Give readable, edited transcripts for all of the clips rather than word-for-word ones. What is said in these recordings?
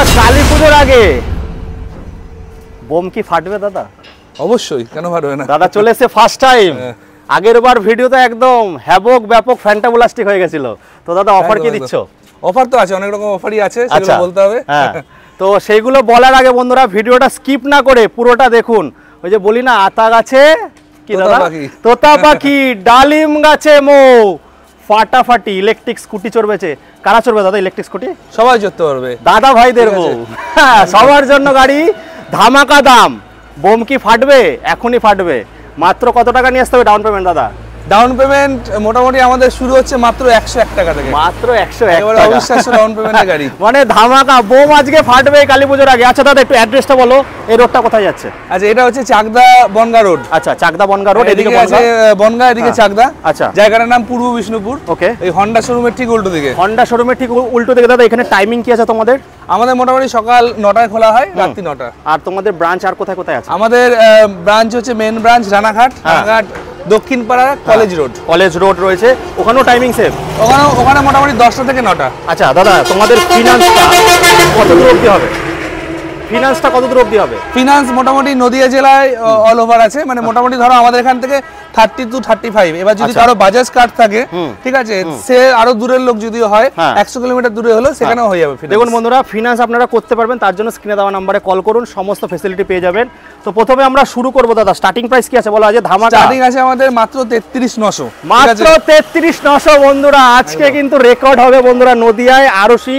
বন্ধুরা কালী পুজোর আগে বোম কি ফাটবে দাদা? অবশ্যই, কেন ফাটবে না? দাদা চলে এসে ফার্স্ট টাইম। আগের বার ভিডিওতে একদম হ্যাবক ব্যাপক ফ্যান্টাবুলাস্টিক হয়ে গেছিল। তো দাদা অফার কি দিচ্ছ? অফার তো আছে, অনেক রকম অফারই আছে, সেগুলো বলতে হবে। হ্যাঁ, তো সেইগুলো বলার আগে বন্ধুরা ভিডিওটা স্কিপ না করে পুরোটা দেখুন। ওই যে বলি না, আতা গাছে কি দাদা, তোতা পাখি, ডালিম গাছে মৌ, ফাটাফাটি ইলেকট্রিক স্কুটি চড়বেছে। কারা চড়বে দাদা ইলেকট্রিক স্কুটি? সবাই চড়তে পারবে, দাদা ভাইদের বউ। সবার জন্য গাড়ি, ধামাকা দাম। বোম কি ফাটবে? এখনই ফাটবে। মাত্র কত টাকা নিয়ে আসতে হবে ডাউন পেমেন্ট দাদা? ডাউন পেমেন্ট মোটামুটি আমাদের শুরু হচ্ছে মাত্র 101 টাকা থেকে। মাত্র 101 টাকা, অবিশ্বাস্য ডাউন পেমেন্টের গাড়ি। মানে ধামাকা, বোম আজকে ফাটবে কালী পুজোর আগে। আচ্ছা দাদা একটু অ্যাড্রেসটা বলো, এই রোডটা কোথায় যাচ্ছে? আচ্ছা, এটা হচ্ছে চাকদা বনগা রোড। আচ্ছা, চাকদা বনগা রোড, এদিকে বনগা, এদিকে চাকদা। আচ্ছা, জায়গাটার নাম পূর্ব বিষ্ণুপুর। ওকে, এই হন্ডা শোরুমের ঠিক উল্টো দিকে। হন্ডা শোরুমের ঠিক উল্টো দিকে। দাদা এখানে টাইমিং কি আছে তোমাদের? আমাদের মোটামুটি সকাল 9টায় খোলা হয়, রাত্রি 9টা। আর তোমাদের ব্রাঞ্চ আর কোথায় কোথায় আছে? আমাদের ব্রাঞ্চ হচ্ছে মেন ব্রাঞ্চ রানাঘাট, দক্ষিণ পাড়া, কলেজ রোড। কলেজ রোড রয়েছে, ওখানেও টাইমিং সেম? ওখানে মোটামুটি 10টা থেকে 9টা। আচ্ছা দাদা, তোমাদের ফিনান্সটা কত দূর অবধি হবে? ফিনান্সটা কত দূর অবধি হবে? ফিনান্স মোটামুটি নদিয়া জেলায় অল ওভার আছে, মানে মোটামুটি ধরো আমাদের এখান থেকে 30 to 35। এবার যদি কারো বাজাজ কার্ড থাকে, ঠিক আছে, সে আরো দূরের লোক যদি হয় 100 কিলোমিটার দূরে হলো, সেখানেও হয়ে যাবে। দেখুন বন্ধুরা, ফিনান্স আপনারা করতে পারবেন, তার জন্য স্ক্রিনে দেওয়া নম্বরে কল করুন, সমস্ত ফ্যাসিলিটি পেয়ে যাবেন। তো প্রথমে আমরা শুরু করব দাদা, স্টার্টিং প্রাইস কি আছে বলো? আজ ধামাকা স্টার্টিং আছে আমাদের মাত্র 33,900। মাত্র 33,900 বন্ধুরা। আজকে কিন্তু রেকর্ড হবে বন্ধুরা। নদিয়ায় আরশি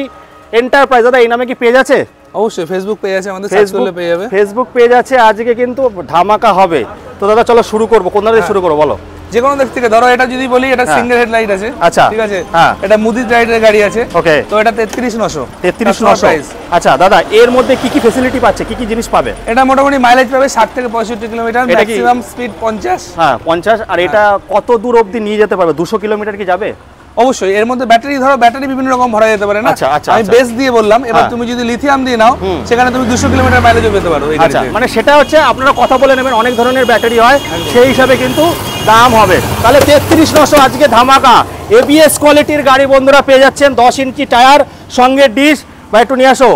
এন্টারপ্রাইজ। দাদা এই নামে কি পেজ আছে? অবশ্যই, ফেসবুক পেজ আছে আমাদের, সার্চ করলে পেয়ে যাবে। ফেসবুক পেজ আছে, আজকে কিন্তু ধামাকা হবে। তো দাদা চলো শুরু করব, কোন দিকে শুরু করব বলো? যে কোনো দিক থেকে ধরো, এটা যদি বলি, এটা সিঙ্গেল হেডলাইট আছে। আচ্ছা, ঠিক আছে, এটা মুদিত রাইডের গাড়ি আছে। ওকে, তো এটা 33,900। 33,900। আচ্ছা দাদা, এর মধ্যে কি কি ফ্যাসিলিটি পাচ্ছে, কি কি জিনিস পাবে? এটা মোটামুটি মাইলেজ পাবে 60 থেকে 65 কিলোমিটার, ম্যাক্সিমাম স্পিড 50। হ্যাঁ 50। আর এটা কত দূর অবধি নিয়ে যেতে পারবে? 200 কিলোমিটার কি যাবে? অবশ্যই। এর মধ্যে ব্যাটারি, ধরো ব্যাটারি বিভিন্ন রকম ভরা যেতে পারে না। আচ্ছা, আমি বেস দিয়ে বললাম, এবার তুমি যদি লিথিয়াম দিয়ে নাও, সেখানে তুমি 200 কিলোমিটার মাইলেজও পেতে পারো। আচ্ছা, মানে সেটা হচ্ছে আপনারা কথা বলে নেবেন, অনেক ধরনের ব্যাটারি হয়, সেই হিসাবে কিন্তু দাম হবে। তাহলে 33,900 আজকে ধামাকা। এবিএস কোয়ালিটির গাড়ি বন্ধুরা পেয়ে যাচ্ছেন, 10 ইঞ্চি টায়ার, সঙ্গে ডিশ। ভাই একটু নিয়ে আসো,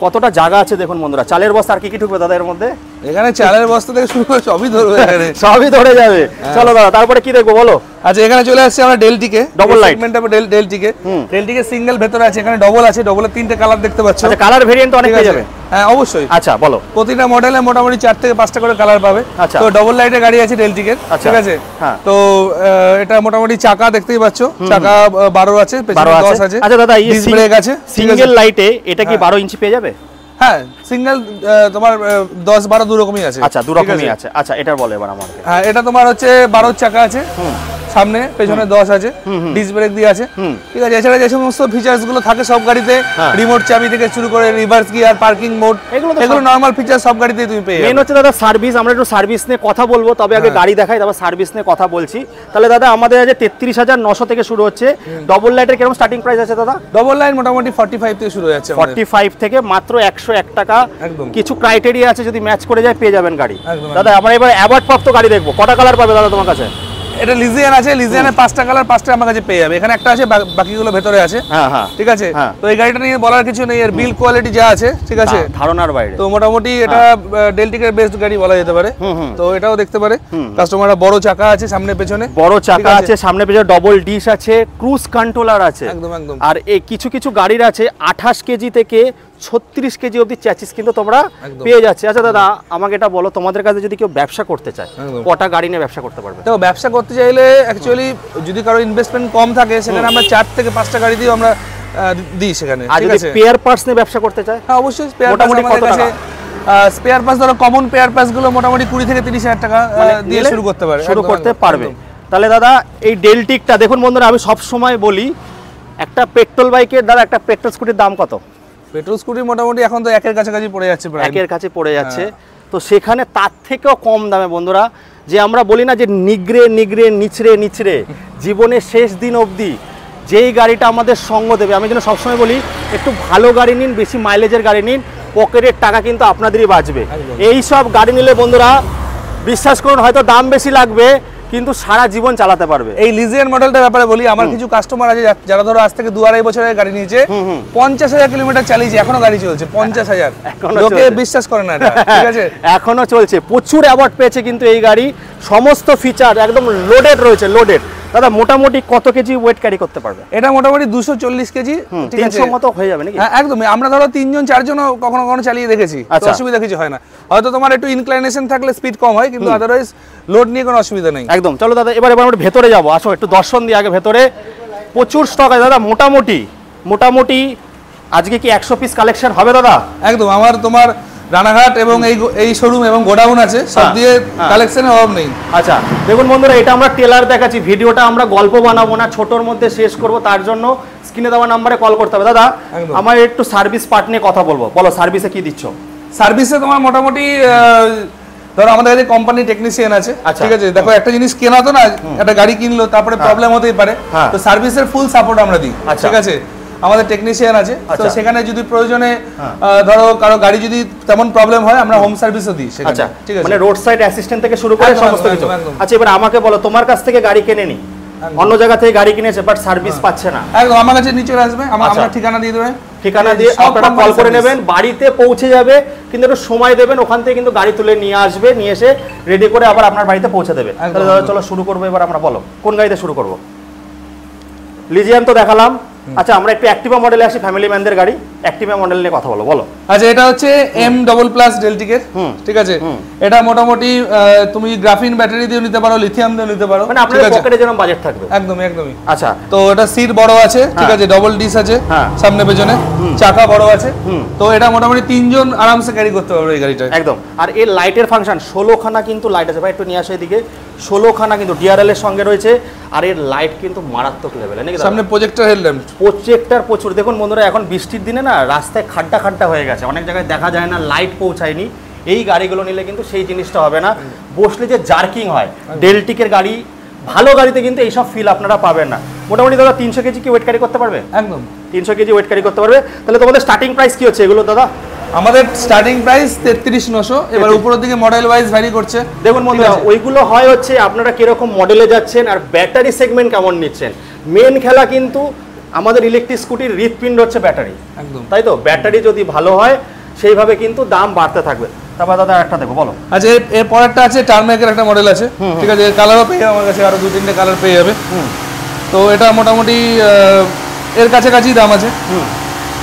কতটা জায়গা আছে দেখুন বন্ধুরা। চালের বস্তা আর কি কি ঢুকবে দাদা এর মধ্যে? এখানে চালের বস্তা থেকে শুরু করে সবই ধরবে, এখানে সবই ধরে যাবে। চলো দাদা, তারপরে কি দেখবো বলো? আচ্ছা, এখানে চলে আসছে আমরা ডেলটিকে, ডবল লাইট ডেলটিকে। ডেলটিকে সিঙ্গেল ভেতরে আছে, এখানে ডবল আছে। ডবলের 3টে কালার দেখতে পাচ্ছ। আচ্ছা, কালার ভেরিয়েন্ট অনেক পেয়ে যাবে? হ্যাঁ অবশ্যই। আচ্ছা বলো। প্রতিটা মডেলে মোটামুটি 4 থেকে 5টা করে কালার পাবে। আচ্ছা, তো ডবল লাইটের গাড়ি আছে ডেলটিকের, ঠিক আছে। তো এটা মোটামুটি চাকা দেখতেই পাচ্ছ, চাকা 12 আছে, পেছনে 10 আছে। আচ্ছা দাদা, এই ব্রেক আছে সিঙ্গেল লাইটে, এটা কি 12 ইঞ্চি পেয়ে যাবে? হ্যাঁ, সিঙ্গেল তোমার 10-12 দু রকমই আছে। আচ্ছা, দু রকমই আছে। আচ্ছা, এটা বলো এবার আমাকে। হ্যাঁ, এটা তোমার হচ্ছে 12 চাকা আছে, সামনে পেছনে 10 আছে, ডিস্ক ব্রেক দিয়ে আছে, ঠিক আছে। এছাড়া যে সমস্ত ফিচার্স গুলো থাকে সব গাড়িতে, রিমোট চাবি থেকে শুরু করে রিভার্স গিয়ার, পার্কিং মোড, এগুলো নরমাল ফিচার সব গাড়িতেই তুমি পেয়ে যাবে। মেন হচ্ছে দাদা সার্ভিস। আমরা একটু সার্ভিস নিয়ে কথা বলবো, তবে আগে গাড়ি দেখাই, তারপর সার্ভিস নিয়ে কথা বলছি। তাহলে দাদা আমাদের আজ 33,900 থেকে শুরু হচ্ছে। ডবল লাইটের কিরকম স্টার্টিং প্রাইস আছে দাদা? ডবল লাইট মোটামুটি 45 থেকে শুরু হয়ে যাচ্ছে। 45 থেকে মাত্র 101 টাকা। কিছু ক্রাইটেরিয়া আছে, যদি ম্যাচ করে যায় পেয়ে যাবেন গাড়ি। দাদা আমরা এবার অ্যাওয়ার্ড প্রাপ্ত গাড়ি দেখবো। কটা কালার পাবে দাদা তোমার কাছে? এটা লিজিয়ান আছে, লিজিয়ানের 5টা কালার, 5টা আমার কাছে পেয়ে যাবে। এখানে একটা আছে, বাকিগুলো ভেতরে আছে। ঠিক আছে। তো এই গাড়িটা নিয়ে বলার কিছু নেই, এর বিল কোয়ালিটি যা আছে, ঠিক আছে, ধারণার বাইরে। তো মোটামুটি এটা ডেলটিকের বেস্ট গাড়ি বলা যেতে পারে। তো এটাও দেখতে পারে কাস্টমাররা। বড় চাকা আছে সামনে পেছনে, বড় চাকা আছে সামনে পেছনে, ডবল ডিশ আছে, ক্রুজ কন্ট্রোলার আছে। একদম একদম। আর এই কিছু কিছু গাড়ির আছে 28 কেজি থেকে 36 কেজি অবধি চ্যাসিস কিন্তু তোমরা পেয়ে যাচ্ছে। আচ্ছা দাদা আমাকে এটা বলো, তোমাদের কাছে যদি কেউ ব্যবসা করতে চায়, কটা গাড়ি নিয়ে ব্যবসা করতে পারবে? দেখো, ব্যবসা করতে চাইলে অ্যাকচুয়ালি যদি কারো ইনভেস্টমেন্ট কম থাকে, সেখানে আমরা 4 থেকে 5টা গাড়ি দিয়ে আমরা দিই সেখানে। আর যদি পেয়ার পার্টস নিয়ে ব্যবসা করতে চায়? হ্যাঁ অবশ্যই, স্পেয়ার পার্টস আমাদের কাছে, স্পেয়ার পার্টস ধরো কমন পেয়ার পার্টস গুলো মোটামুটি 20 থেকে 30,000 টাকা দিয়ে শুরু করতে পারবে। তাহলে দাদা এই ডেলটিকটা দেখুন বন্ধুরা, আমি সব সময় বলি, একটা পেট্রোল বাইকের দাদা, একটা পেট্রোল স্কুটির দাম কত? পেট্রোল স্কুটি মোটামুটি এখন তো 1-এর কাছাকাছি পড়ে যাচ্ছে, প্রায় 1-এর কাছে পড়ে যাচ্ছে। তো সেখানে তার থেকেও কম দামে বন্ধুরা, যে আমরা বলি না যে নিগড়ে নিগড়ে নিচড়ে নিচড়ে জীবনের শেষ দিন অবধি যেই গাড়িটা আমাদের সঙ্গ দেবে, আমি যেন সবসময় বলি একটু ভালো গাড়ি নিন, বেশি মাইলেজের গাড়ি নিন, পকেটের টাকা কিন্তু আপনাদেরই বাঁচবে। এই সব গাড়ি নিলে বন্ধুরা বিশ্বাস করুন, হয়তো দাম বেশি লাগবে, কিন্তু সারা জীবন চালাতে পারবে। এই লিজিয়ান মডেলটার ব্যাপারে বলি, আমার কিছু কাস্টমার আছে যারা ধরো আজ থেকে 2-2.5 বছরের গাড়ি নিয়েছে, 50,000 কিলোমিটার চালিয়েছে, এখনো গাড়ি চলছে। 50,000 লোকে বিশ্বাস করে না এটা, ঠিক আছে, এখনো চলছে। প্রচুর অ্যাওয়ার্ড পেয়েছে কিন্তু এই গাড়ি, সমস্ত ফিচার একদম লোডেড রয়েছে, লোডেড। দাদা মোটামুটি কত কেজি ওয়েট ক্যারি করতে পারবে? এটা মোটামুটি 240 কেজি, ঠিক আছে, 300 মতো হয়ে যাবে নাকি? হ্যাঁ একদমই। আমরা ধরো 3-4 কখনো কখনো চালিয়ে দেখেছি, অসুবিধা কিছু হয় না। হয়তো তোমার একটু ইনক্লাইনেশন থাকলে স্পিড কম হয়, কিন্তু আদারওয়াইজ লোড নিয়ে কোনো অসুবিধা নেই। একদম। চলো দাদা এবার আমরা ভেতরে যাবো, আসো একটু দর্শন দিই আগে ভেতরে। প্রচুর স্টক আছে দাদা, মোটামুটি আজকে কি 100 পিস কালেকশন হবে দাদা? একদম। আমার তোমার রানাঘাট এবং এই শোরুম এবং গোডাউন আছে, সব দিয়ে কালেকশনের অভাব নেই। আচ্ছা দেখুন বন্ধুরা, এটা আমরা টেলার দেখাচ্ছি, ভিডিওটা আমরা গল্প বানাবো না, ছোটোর মধ্যে শেষ করব, তার জন্য স্ক্রিনে দেওয়া নাম্বারে কল করতে হবে। দাদা আমার একটু সার্ভিস পার্ট নিয়ে কথা বলবো, বলো সার্ভিসে কি দিচ্ছ? সার্ভিসে তোমার মোটামুটি ধরো আমাদের কাছে কোম্পানি টেকনিশিয়ান আছে, ঠিক আছে। দেখো একটা জিনিস কেনা তো না, একটা গাড়ি কিনলো তারপরে প্রবলেম হতেই পারে, তো সার্ভিসের ফুল সাপোর্ট আমরা দিই, ঠিক আছে। আমাদের টেকনিশিয়ান আছে, তো সেখানে যদি প্রয়োজনে ধরো কারো গাড়ি যদি তেমন প্রবলেম হয়, আমরা হোম সার্ভিসও দিই সেখানে, ঠিক আছে। মানে রোড সাইড অ্যাসিস্ট্যান্ট থেকে শুরু করে সমস্ত কিছু। আচ্ছা এবার আমাকে বলো, তোমার কাছ থেকে গাড়ি কেনেনি, অন্য জায়গা থেকে গাড়ি কিনেছে বাট সার্ভিস পাচ্ছে না, একদম আমার কাছে নিচে আসবে, আমরা ঠিকানা দিয়ে দেবে, ঠিকানা দিয়ে আপনারা কল করে নেবেন, বাড়িতে পৌঁছে যাবে, কিন্তু একটু সময় দেবেন, ওখান থেকে কিন্তু গাড়ি তুলে নিয়ে আসবে, নিয়ে এসে রেডি করে আবার আপনার বাড়িতে পৌঁছে দেবে। তাহলে দাদা চলো শুরু করবো এবার আমরা, বলো কোন গাড়িতে শুরু করবো? লিজিয়ান তো দেখালাম, আচ্ছা আমরা একটু অ্যাক্টিভা মডেলে আসি, ফ্যামিলি ম্যানদের গাড়ি, অ্যাক্টিভা মডেল নিয়ে কথা বলো। আচ্ছা এটা হচ্ছে M++ ডেল্টিকের, ঠিক আছে। এটা মোটামুটি তুমি গ্রাফিন ব্যাটারি দিয়ে নিতে পারো, লিথিয়াম দিয়ে নিতে পারো, মানে আপনার পকেটে যেরকম বাজেট থাকবে। একদমই। আচ্ছা তো এটা সিট বড় আছে, ঠিক আছে, ডবল ডিস আছে সামনে পেছনে, চাকা বড় আছে, তো এটা মোটামুটি 3 জন আরামসে ক্যারি করতে পারবে এই গাড়িটা, একদম। আর এর লাইটের ফাংশন 16 খানা কিন্তু লাইট আছে, ভাই একটু নিয়ে আসো এদিকে, 16 খানা কিন্তু ডিআরএল এর সঙ্গে রয়েছে, আর এর লাইট কিন্তু মারাত্মক লেভেলে নাকি? সামনে প্রজেক্টর হেডল্যাম্প, প্রজেক্টর প্রচুর। দেখুন বন্ধুরা, এখন বৃষ্টির দিনে না রাস্তায় খাড্ডা হয়ে গেছে, অনেক জায়গায় দেখা যায় না, লাইট পৌঁছায়নি। এই গাড়িগুলো নিলে কিন্তু সেই জিনিসটা হবে না, বসলে যে জার্কিং হয়, ডেল্টিকের গাড়ি, ভালো গাড়িতে কিন্তু এইসব ফিল আপনারা পাবেন না। মোটামুটি দাদা 300 কেজি কি ওয়েট ক্যারি করতে পারবে? একদম 300 কেজি ওয়েট ক্যারি করতে পারবে। তাহলে তোমাদের স্টার্টিং প্রাইস কি হচ্ছে এগুলো দাদা? আমাদের স্টার্টিং প্রাইস 33,900, এবার উপরের দিকে মডেল ওয়াইজ ভ্যারি করছে। দেখুন বন্ধুরা, ওইগুলো হয় হচ্ছে আপনারা কিরকম মডেলে যাচ্ছেন আর ব্যাটারি সেগমেন্ট কেমন নিচ্ছেন। মেন খেলা কিন্তু আমাদের ইলেকট্রিক স্কুটির হৃৎপিণ্ড হচ্ছে ব্যাটারি, একদম তাই তো। ব্যাটারি যদি ভালো হয় সেইভাবে কিন্তু দাম বাড়তে থাকবে। তারপর দাদা একটা দেখো, বলো। আচ্ছা এর পরেরটা আছে টার্মেকের একটা মডেল আছে, ঠিক আছে, এর কালারও পেয়ে যাবে আমার কাছে, আরো 2-3টে কালার পেয়ে যাবে। তো এটা মোটামুটি এর কাছাকাছি দাম আছে,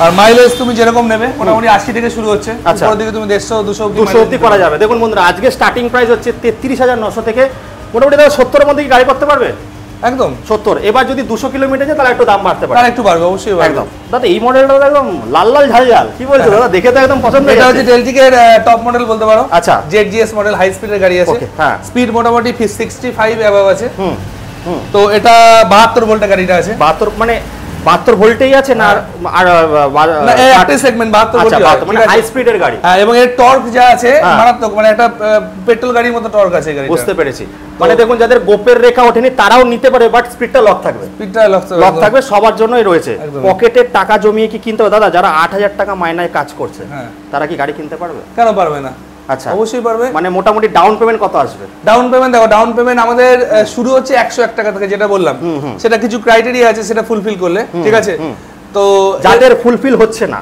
আর মাইলেজ তুমি যেরকম নেবে মোটামুটি 80 থেকে শুরু হচ্ছে, উপরের দিকে তুমি 150-200 অবধি করা যাবে। দেখুন বন্ধুরা, আজকে স্টার্টিং প্রাইস হচ্ছে 33,900 থেকে মোটামুটি দাদা 70-এর মধ্যে কি গাড়ি করতে পারবে? একদম 70। এবার যদি 200 কিলোমিটার যায় তাহলে একটু দাম বাড়তে পারে, একটু বাড়বে, অবশ্যই একদম। দাদা এই মডেলটা একদম লাল ঝাল কি বলছো দাদা? দেখে তো একদম পছন্দ। এটা হচ্ছে ডেল্টিকের টপ মডেল বলতে পারো। আচ্ছা ZGS মডেল, হাই স্পিডের গাড়ি আছে, স্পিড মোটামুটি 65 অ্যাবাভ আছে। তো এটা 72 ভোল্টের গাড়িটা আছে। 72 মানে 72 ভোল্টেই আছে না? আর একটা সেগমেন্ট 72 ভোল্ট, মানে হাই স্পিডের গাড়ি। হ্যাঁ, এবং এর টর্ক যা আছে মারাত্মক, মানে একটা পেট্রোল গাড়ির মতো টর্ক আছে গাড়িটা। বুঝতে পেরেছি। মানে দেখুন যাদের গোপের রেখা ওঠেনি তারাও নিতে পারে, বাট স্পিডটা লক থাকবে, লক থাকবে, সবার জন্যই রয়েছে। পকেটের টাকা জমিয়ে কি কিনতে হবে দাদা? যারা 8,000 টাকা মাইনায় কাজ করছে তারা কি গাড়ি কিনতে পারবে? কেন পারবে না? আচ্ছা অবশ্যই পারবে। মানে মোটামুটি ডাউন পেমেন্ট কত আসবে? ডাউন পেমেন্ট দেখো, ডাউন পেমেন্ট আমাদের শুরু হচ্ছে 101 টাকা থেকে, যেটা বললাম সেটা কিছু ক্রাইটেরিয়া আছে, সেটা ফুলফিল করলে, ঠিক আছে। তো যাদের ফুলফিল হচ্ছে না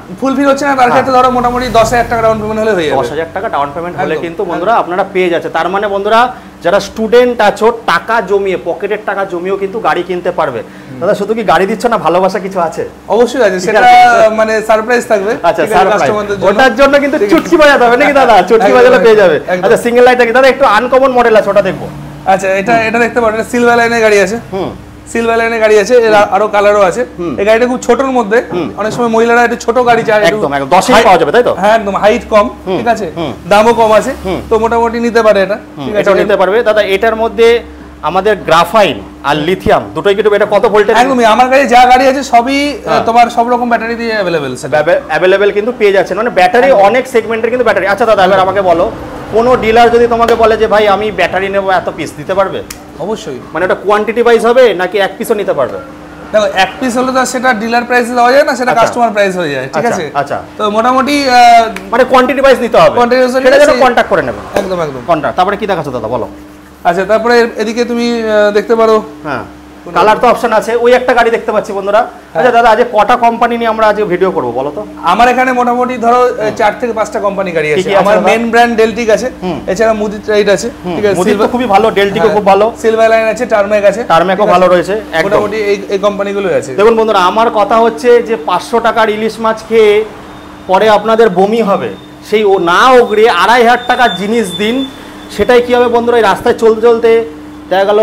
তার ক্ষেত্রে ধরো মোটামুটি 10,000 টাকা ডাউন পেমেন্ট হলে হয়ে যাবে। 10,000 টাকা ডাউন পেমেন্ট হলে কিন্তু বন্ধুরা আপনারা পেয়ে যাচ্ছে। তার মানে বন্ধুরা যারা স্টুডেন্ট আছো, টাকা জমিয়ে, পকেটের টাকা জমিয়েও কিন্তু গাড়ি কিনতে পারবে। দাদা শুধু কি গাড়ি দিচ্ছ না, ভালোবাসা কিছু আছে? অবশ্যই আছে, সেটা মানে সারপ্রাইজ থাকবে। আচ্ছা ওটার জন্য কিন্তু চুটকি বাজাতে হবে নাকি দাদা? চুটকি বাজালে পেয়ে যাবে। আচ্ছা সিঙ্গেল লাইট আছে দাদা, একটু আনকমন মডেল আছে, ওটা দেখবো। আচ্ছা এটা দেখতে পারো, এটা সিলভার লাইনের গাড়ি আছে। সিলভার লাইনের গাড়ি আছে, এর আরো কালারও আছে। এই গাড়িটা খুব ছোটর মধ্যে, অনেক সময় মহিলারা একটু ছোট গাড়ি চায়, একদম 10 পাওয়া যাবে তাই তো? হ্যাঁ একদম, হাইট কম, ঠিক আছে, দামও কম আছে, তো মোটামুটি নিতে পারে এটা, ঠিক আছে, নিতে পারবে। দাদা এটার মধ্যে আমাদের গ্রাফাইন আর লিথিয়াম দুটোই কিন্তু, এটা কত ভোল্টেজ? একদমই আমার কাছে যা গাড়ি আছে সবই তোমার সব রকম ব্যাটারি দিয়ে অ্যাভেলেবেল কিন্তু পেয়ে যাচ্ছে, মানে ব্যাটারি অনেক সেগমেন্টের কিন্তু ব্যাটারি। আচ্ছা দাদা এবার আমাকে বলো, কোনো ডিলার যদি তোমাকে বলে যে ভাই আমি ব্যাটারি নেব এত পিস, দিতে পারবে? অবশ্যই। মানে ওটা কোয়ান্টিটি ওয়াইজ হবে নাকি এক পিসও নিতে পারবে? দেখো এক পিস হলে তো সেটা ডিলার প্রাইসে দেওয়া যায় না, সেটা কাস্টমার প্রাইস হয়ে যায়, ঠিক আছে। আচ্ছা তো মোটামুটি মানে কোয়ান্টিটি ওয়াইজ নিতে হবে, কোয়ান্টিটি ওয়াইজ সেটা যেন কন্টাক্ট করে নেবেন। একদম কন্টাক্ট। তারপরে কি দেখাচ্ছো দাদা বলো? আচ্ছা, তারপরে এদিকে তুমি দেখতে পারো, হ্যাঁ কালার তো অপশন আছে। ওই একটা গাড়ি দেখতে পাচ্ছি বন্ধুরা। আচ্ছা দাদা, আজ কটা কোম্পানি নিয়ে আমরা আজ ভিডিও করব বলো তো? আমার এখানে মোটামুটি ধরো 4 থেকে 5টা কোম্পানি গাড়ি আছে। আমার মেন ব্র্যান্ড ডেলটিক আছে, এছাড়া মুদি ট্রাইড আছে, ঠিক আছে, মুদি তো খুবই ভালো, ডেলটিকও খুব ভালো, সিলভার লাইন আছে, টার্মেক আছে, টার্মেকও ভালো রয়েছে, মোটামুটি এই কোম্পানিগুলো আছে। দেখুন বন্ধুরা, আমার কথা হচ্ছে যে 500 টাকার ইলিশ মাছ খেয়ে পরে আপনাদের বমি হবে, সেই ও না ওগড়ে 2500 টাকার জিনিস দিন। সেটাই কি হবে বন্ধুরা, এই রাস্তায় চলতে চলতে দেখা গেল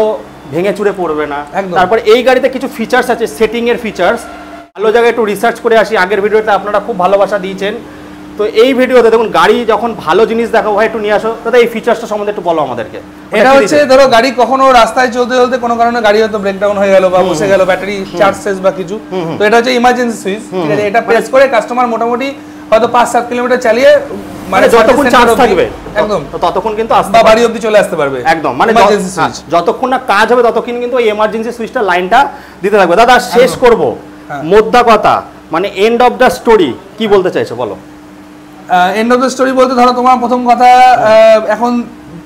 ভেঙে চুরে পড়বে না। তারপর এই গাড়িতে কিছু ফিচার্স আছে, সেটিং এর ফিচার্স, ভালো জায়গায় একটু রিসার্চ করে আসি। আগের ভিডিওতে আপনারা খুব ভালোবাসা দিয়েছেন, তো এই ভিডিওতে দেখুন গাড়ি যখন ভালো জিনিস দেখাবো, ভাই একটু নিয়ে আসো দাদা, এই ফিচার্সটা সম্বন্ধে একটু বলো আমাদেরকে। এটা হচ্ছে ধরো গাড়ি কখনো রাস্তায় চলতে চলতে কোনো কারণে গাড়ি হয়তো ব্রেকডাউন হয়ে গেল বা বসে গেল, ব্যাটারি চার্জ শেষ বা কিছু, তো এটা হচ্ছে ইমার্জেন্সি সুইচ, ঠিক আছে। এটা প্রেস করে কাস্টমার মোটামুটি হয়তো 5-7 কিলোমিটার চালিয়ে মানে যতক্ষণ চার্জ থাকবে একদম ততক্ষণ কিন্তু বা বাড়ি অবধি চলে আসতে পারবে একদম, মানে যতক্ষণ না কাজ হবে ততক্ষণ কিন্তু এই এমার্জেন্সি সুইচটা লাইনটা দিতে থাকবে। দাদা শেষ করব মোদ্দা কথা, মানে এন্ড অফ দ্য স্টোরি কি বলতে চাইছো বলো? এন্ড অফ দ্য স্টোরি বলতে ধরো তোমার প্রথম কথা, এখন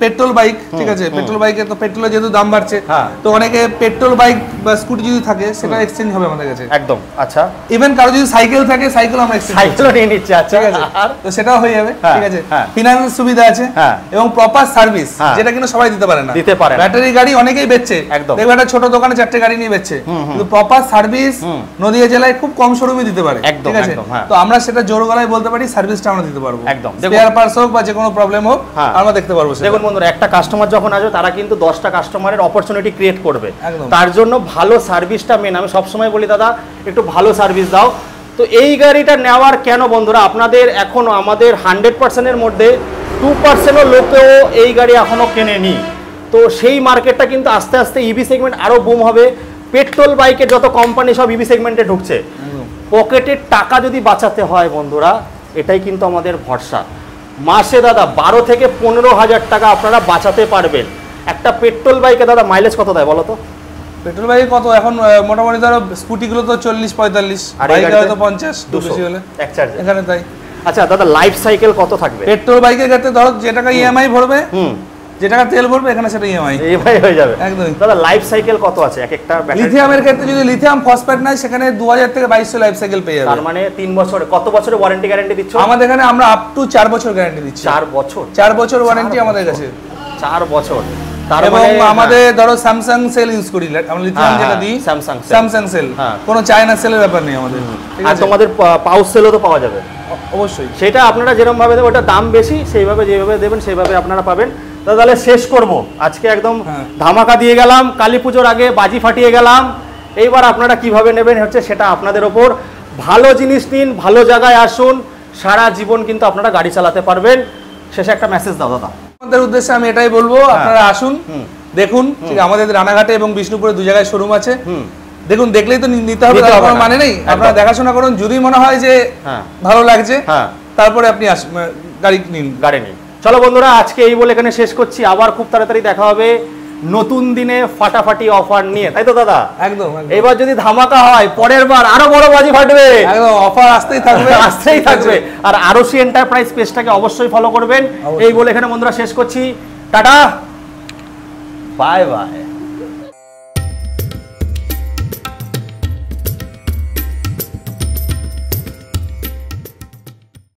পেট্রোল বাইক, ঠিক আছে, পেট্রোল বাইকে তো পেট্রোলের যেহেতু দাম বাড়ছে, তো অনেকে পেট্রোল বাইক বা স্কুটি যদি থাকে সেটা এক্সচেঞ্জ হবে আমাদের কাছে একদম। আচ্ছা, ইভেন কারো যদি সাইকেল থাকে, সাইকেল আমরা এক্সচেঞ্জ সাইকেলও নিয়ে নিচ্ছি, আচ্ছা ঠিক আছে, তো সেটাও হয়ে যাবে, ঠিক আছে। ফিনান্সের সুবিধা আছে এবং প্রপার সার্ভিস, যেটা কিন্তু সবাই দিতে পারে না, দিতে পারে। ব্যাটারি গাড়ি অনেকেই বেচছে, দেখবে একটা ছোট দোকানে 4টে গাড়ি নিয়ে বেচছে, কিন্তু প্রপার সার্ভিস নদিয়া জেলায় খুব কম শোরুমে দিতে পারে, ঠিক আছে। তো আমরা সেটা জোর গলায় বলতে পারি, সার্ভিসটা আমরা দিতে পারবো একদম। স্পেয়ার পার্টস হোক বা যে কোনো প্রবলেম হোক আমরা দেখতে পারবো। দেখুন বন্ধুরা, একটা কাস্টমার যখন আসবে তারা কিন্তু 10টা কাস্টমারের অপরচুনিটি ক্রিয়েট করবে, তার জন্য ভালো সার্ভিসটা মেন। আমি সবসময় বলি দাদা একটু ভালো সার্ভিস দাও। তো এই গাড়িটা নেওয়ার কেন বন্ধুরা, আপনাদের এখনো আমাদের 100%-এর মধ্যে 2%-ও লোকেও এই গাড়ি এখনো কেনেনি, তো সেই মার্কেটটা কিন্তু আস্তে আস্তে ইভি সেগমেন্ট আরো বুম হবে। পেট্রোল বাইকের যত কোম্পানি সব ইভি সেগমেন্টে ঢুকছে, পকেটের টাকা যদি বাঁচাতে হয় বন্ধুরা, এটাই কিন্তু আমাদের ভরসা। মাসে দাদা 12 থেকে 15,000 টাকা আপনারা বাঁচাতে পারবেন। একটা পেট্রোল বাইকে দাদা মাইলেজ কত দেয় বলো তো? পেট্রোল বাইকে কত এখন মোটামুটি ধরো স্কুটিগুলো তো 40-45, বাইকে হয়তো 50-200 হলে এক চার্জ এখানে তাই। আচ্ছা দাদা, লাইফ সাইকেল কত থাকবে পেট্রোল বাইকের ক্ষেত্রে? ধরো যে টাকা ইএমআই ভরবে, যে টাকা তেল ভরবে, এখানে সেটা ইএমআই হয়ে যাবে একদম। দাদা লাইফ সাইকেল কত আছে এক একটা? লিথিয়ামের ক্ষেত্রে যদি লিথিয়াম ফসফেট নাই, সেখানে 2000 থেকে 2200 লাইফ সাইকেল পেয়ে যাবে। তার মানে 3 বছরে কত বছরের ওয়ারেন্টি গ্যারান্টি দিচ্ছ? আমাদের এখানে আমরা আপ টু 4 বছর গ্যারান্টি দিচ্ছি। 4 বছর ওয়ারেন্টি আমাদের কাছে, 4 বছর। এবং আমাদের ধরো স্যামসাং সেল ইউজ করি, আমরা লিথিয়াম যেটা দিই স্যামসাং সেল, কোনো চায়না সেলের ব্যাপার নেই আমাদের। আর তোমাদের পাউচ সেলও তো পাওয়া যাবে অবশ্যই, সেটা আপনারা যেরকম ভাবে দেবেন, ওটা দাম বেশি, সেইভাবে যেভাবে দেবেন সেইভাবে আপনারা পাবেন। তাহলে শেষ করব আজকে, একদম ধামাকা দিয়ে গেলাম, কালী পুজোর আগে বাজি ফাটিয়ে গেলাম। এইবার আপনারা কিভাবে নেবেন হচ্ছে সেটা আপনাদের ওপর। ভালো জিনিস নিন, ভালো জায়গায় আসুন, সারা জীবন কিন্তু আপনারা গাড়ি চালাতে পারবেন। শেষে একটা মেসেজ দাও দাদা। আমাদের উদ্দেশ্যে আমি এটাই বলবো, আপনারা আসুন, দেখুন, ঠিক আমাদের রানাঘাটে এবং বিষ্ণুপুরে 2 জায়গায় শোরুম আছে। দেখুন, দেখলেই তো নিতে হবে তার কোনো মানে নেই, আপনারা দেখাশোনা করুন, যদি মনে হয় যে ভালো লাগছে তারপরে আপনি গাড়ি নিন। চলো বন্ধুরা, আজকে এই বলে এখানে শেষ করছি। আবার খুব তাড়াতাড়ি দেখা হবে নতুন দিনে ফাটাফাটি অফার নিয়ে, তাই তো দাদা? একদম। এবার যদি ধামাকা হয়, পরের বার আরো বড় বাজি ফাটবে, একদম অফার আসতেই থাকবে। আর আরোসি এন্টারপ্রাইজ পেজটাকে অবশ্যই ফলো করবেন। এই বলে এখানে বন্ধুরা শেষ করছি, টাটা, বাই বাই।